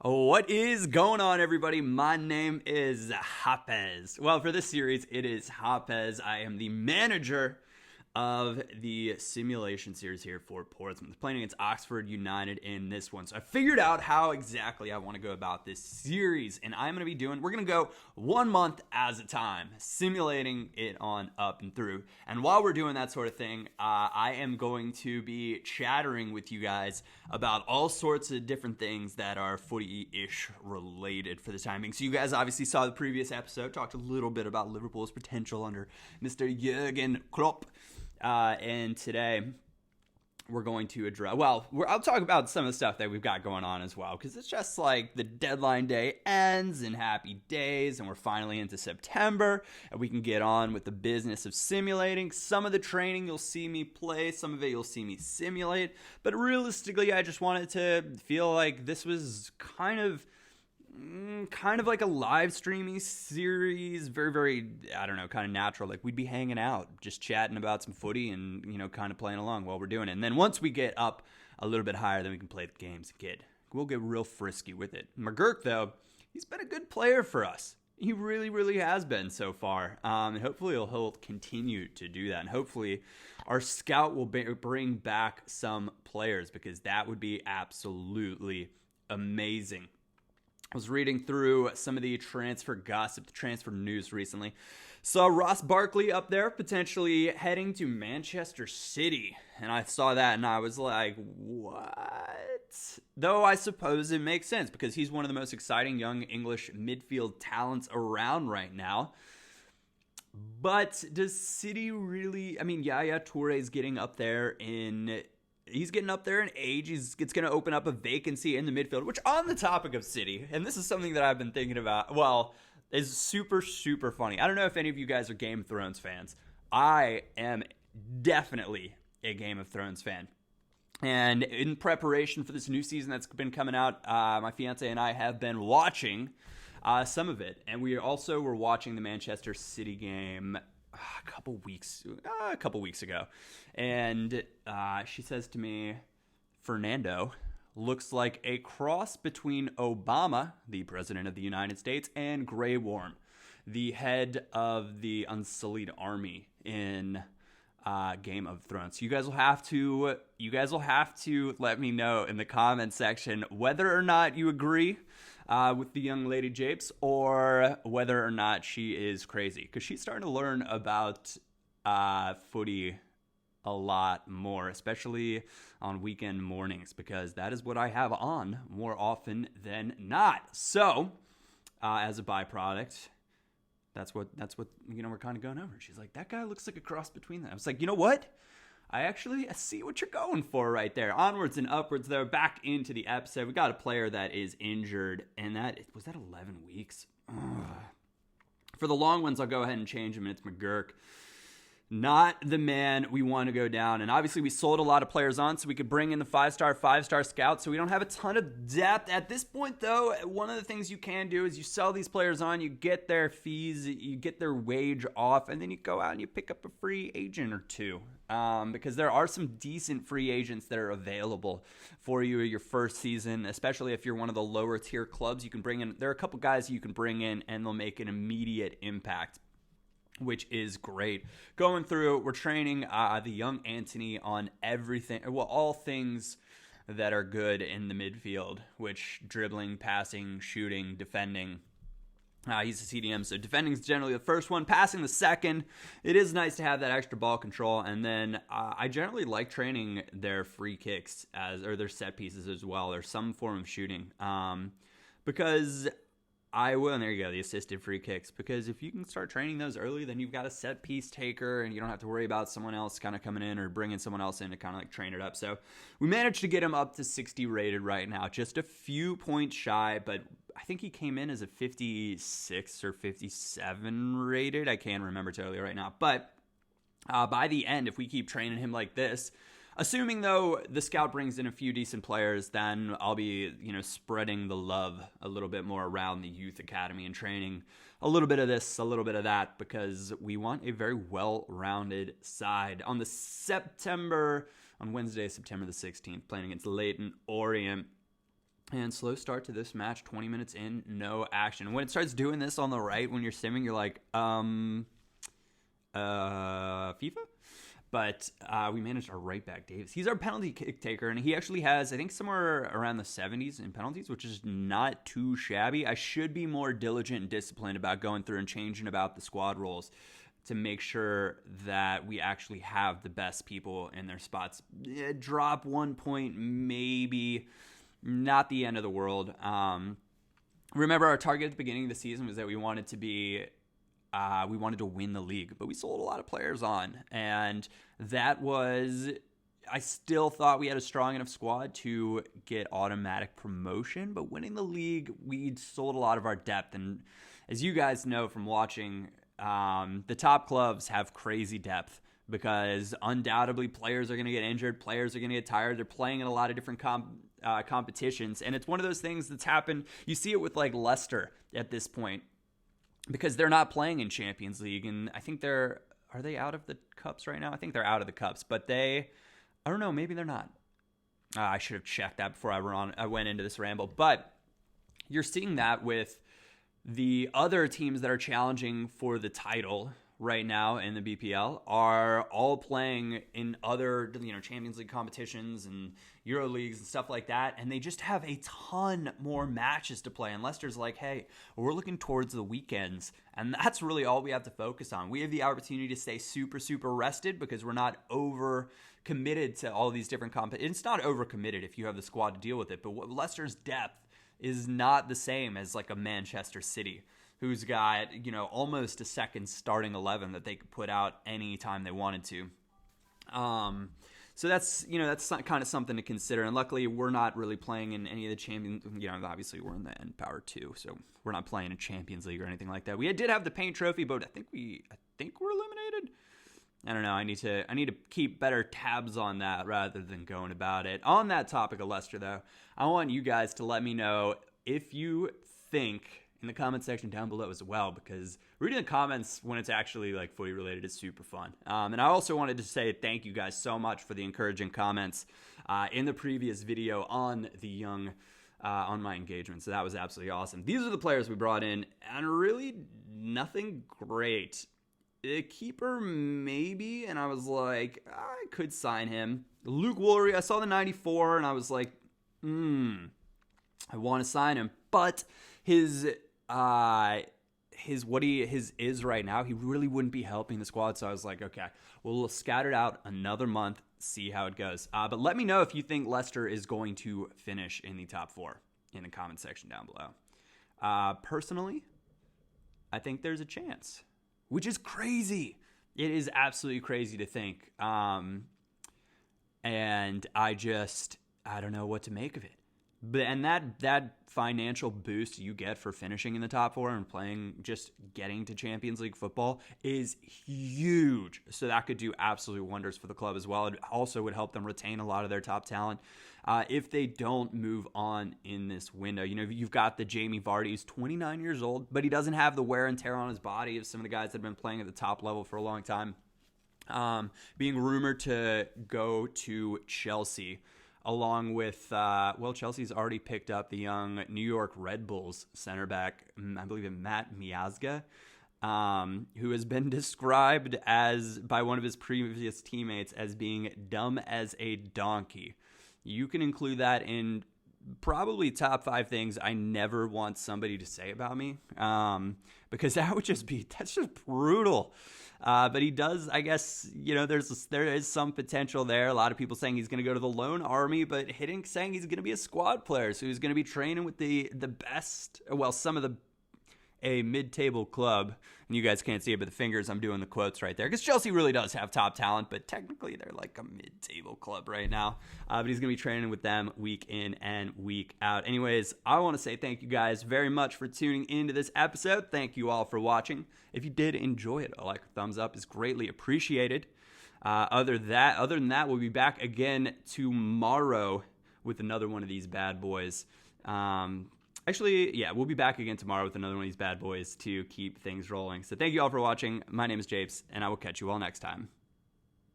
What is going on, everybody? My name is Hapez. Well, for this series, it is Hapez. I am the manager of the simulation series here for Portsmouth, playing against Oxford United in this one. So I figured out how exactly I want to go about this series, and we're going to go 1 month at a time, simulating it on up and through. And while we're doing that sort of thing, I am going to be chattering with you guys about all sorts of different things that are footy-ish related for the time being. So you guys obviously saw the previous episode, talked a little bit about Liverpool's potential under Mr. Jurgen Klopp. And today we're going to address, I'll talk about some of the stuff that we've got going on as well, because it's just like the deadline day ends and happy days, and we're finally into September, and we can get on with the business of simulating. Some of the training you'll see me play, some of it you'll see me simulate, but realistically, I just wanted to feel like this was kind of like a live streaming series, very, I don't know, kind of natural. Like we'd be hanging out, just chatting about some footy and, kind of playing along while we're doing it. And then once we get up a little bit higher, then we can play the games and we'll get real frisky with it. McGurk, though, he's been a good player for us. He really, really has been so far. And hopefully he'll continue to do that. And hopefully our scout will bring back some players, because that would be absolutely amazing. I was reading through some of the transfer gossip, the transfer news recently. Saw Ross Barkley up there, potentially heading to Manchester City. And I saw that and I was like, what? Though I suppose it makes sense, because he's one of the most exciting young English midfield talents around right now. But does City really... Yaya Touré's getting up there in... He's getting up there in age. It's going to open up a vacancy in the midfield, which, on the topic of City, and this is something that I've been thinking about, is super, super funny. I don't know if any of you guys are Game of Thrones fans. I am definitely a Game of Thrones fan. And in preparation for this new season that's been coming out, my fiance and I have been watching some of it. And we also were watching the Manchester City game a couple weeks ago, and she says to me, Fernando looks like a cross between Obama, the president of the United States, and Grey Worm, the head of the Unsullied Army in Game of Thrones. You guys will have to let me know in the comment section whether or not you agree with the young lady Japes, or whether or not she is crazy, because she's starting to learn about footy a lot more, especially on weekend mornings, because that is what I have on more often than not. So as a byproduct, that's what we're kind of going over. She's like, that guy looks like a cross between them. I was like, you know what? I see what you're going for right there. Onwards and upwards, though. Back into the episode. We got a player that is injured, and was that 11 weeks? Ugh. For the long ones, I'll go ahead and change him, and it's McGurk. Not the man we want to go down. And obviously, we sold a lot of players on so we could bring in the five-star scouts, so we don't have a ton of depth. At this point, though, one of the things you can do is you sell these players on, you get their fees, you get their wage off, and then you go out and you pick up a free agent or two. Because there are some decent free agents that are available for you your first season, especially if you're one of the lower tier clubs. You can bring in, there are a couple guys you can bring in, and they'll make an immediate impact, which is great. Going through, we're training the young Anthony on everything, all things that are good in the midfield, which dribbling, passing, shooting, defending. He's a CDM, so defending is generally the first one, passing the second. It is nice to have that extra ball control, and then I generally like training their free kicks or their set pieces as well, or some form of shooting, because and there you go, the assisted free kicks, because if you can start training those early, then you've got a set piece taker, and you don't have to worry about someone else kind of coming in or bringing someone else in to kind of like train it up. So we managed to get him up to 60 rated right now, just a few points shy, but I think he came in as a 56 or 57 rated. I can't remember totally right now, but by the end, if we keep training him like this, assuming, though, the scout brings in a few decent players, then I'll be, spreading the love a little bit more around the youth academy and training a little bit of this, a little bit of that, because we want a very well-rounded side. On Wednesday, September the 16th, playing against Leyton Orient. And slow start to this match, 20 minutes in, no action. When it starts doing this on the right, when you're simming, you're like, FIFA? But we managed our right back, Davis. He's our penalty kick taker, and he actually has, I think, somewhere around the 70s in penalties, which is not too shabby. I should be more diligent and disciplined about going through and changing about the squad roles to make sure that we actually have the best people in their spots. Drop 1 point, maybe. Not the end of the world. Remember, our target at the beginning of the season was that we wanted to win the league, but we sold a lot of players on, and that was, I still thought we had a strong enough squad to get automatic promotion, but winning the league, we sold a lot of our depth, and as you guys know from watching, the top clubs have crazy depth, because undoubtedly players are going to get injured, players are going to get tired, they're playing in a lot of different competitions, and it's one of those things that's happened. You see it with like Leicester at this point, because they're not playing in Champions League, and I think are they out of the cups right now? I think they're out of the cups, but I don't know, maybe they're not. I should have checked that before I went into this ramble, but you're seeing that with the other teams that are challenging for the title right now in the BPL are all playing in other, Champions League competitions and Euro leagues and stuff like that, and they just have a ton more matches to play. And Leicester's like, hey, we're looking towards the weekends, and that's really all we have to focus on. We have the opportunity to stay super, super rested because we're not over committed to all these different It's not over committed if you have the squad to deal with it, but Leicester's depth is not the same as like a Manchester City, who's got, almost a second starting 11 that they could put out anytime they wanted to. So that's kind of something to consider. And luckily, we're not really playing in any of the Champions. Obviously, we're in the N Power 2, so we're not playing in Champions League or anything like that. We did have the paint trophy, but I think we're eliminated. I don't know. I need to keep better tabs on that rather than going about it. On that topic of Leicester, though, I want you guys to let me know if you think in the comment section down below as well, because reading the comments when it's actually like footy related is super fun. And I also wanted to say thank you guys so much for the encouraging comments in the previous video on the young on my engagement. So that was absolutely awesome. These are the players we brought in, and really nothing great. The keeper, maybe, and I was like, I could sign him. Luke Woolery, I saw the 94, and I was like, I want to sign him. But his is right now, he really wouldn't be helping the squad. So I was like, okay, we'll scatter it out another month, see how it goes. But let me know if you think Leicester is going to finish in the top 4 in the comment section down below. Personally, I think there's a chance, which is crazy. It is absolutely crazy to think. And I don't know what to make of it. And that financial boost you get for finishing in the top 4 and just getting to Champions League football is huge. So that could do absolute wonders for the club as well. It also would help them retain a lot of their top talent if they don't move on in this window. You've got the Jamie Vardy, who's 29 years old, but he doesn't have the wear and tear on his body of some of the guys that have been playing at the top level for a long time. Being rumored to go to Chelsea, along with, Chelsea's already picked up the young New York Red Bulls center back, I believe Matt Miazga, who has been described by one of his previous teammates as being dumb as a donkey. You can include that in probably top 5 things I never want somebody to say about me, because that's just brutal. But he does, I guess, there is some potential there. A lot of people saying he's going to go to the loan army, but saying he's going to be a squad player. So he's going to be training with the best, a mid-table club. And you guys can't see it, but the fingers, I'm doing the quotes right there. Because Chelsea really does have top talent, but technically they're like a mid-table club right now. But he's going to be training with them week in and week out. Anyways, I want to say thank you guys very much for tuning into this episode. Thank you all for watching. If you did enjoy it, a like or thumbs up is greatly appreciated. Other than that, we'll be back again tomorrow with another one of these bad boys. We'll be back again tomorrow with another one of these bad boys to keep things rolling. So thank you all for watching. My name is Japes, and I will catch you all next time.